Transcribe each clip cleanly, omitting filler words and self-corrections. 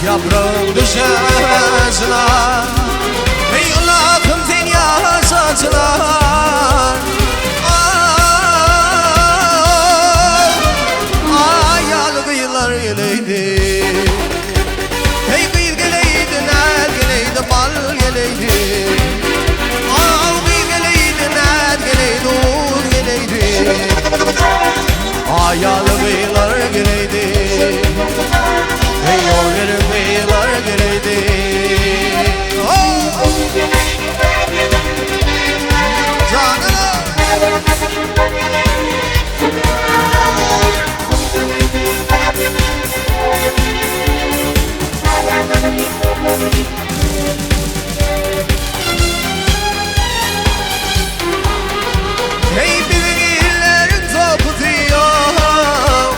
Yaprağın düşesler ey Allah'ım sen yaşatılar ay yalı kıyılar geleydi hey kıyı geleydi ner geleydi bal geleydi ay kıyı geleydi ner geleydi uğur geleydi ay yalı kıyılar geleydi hey yol verin kıyılar geleydi hey bilgilerin topu diyor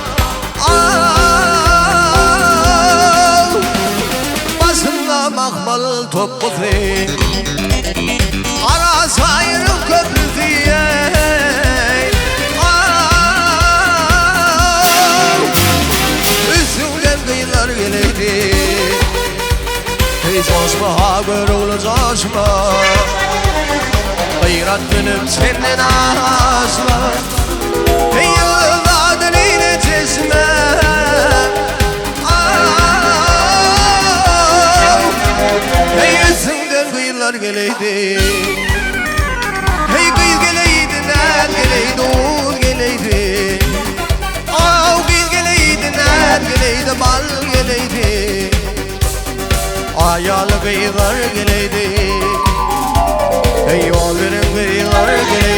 başında makmal topu diyor aras ayrım köprü diye üstünden kıyılar geleydi hey coşma haber olur coşma Hayrat benim senden asla hey yıllardan yine çeşme hey üstünden kıyılar geleydi hey kıyı geleydi ner geleydi uğur geleydi kıyı geleydi ner geleydi bal geleydi ayalı kıyılar geleydi hey yol verin kıyılar geleydi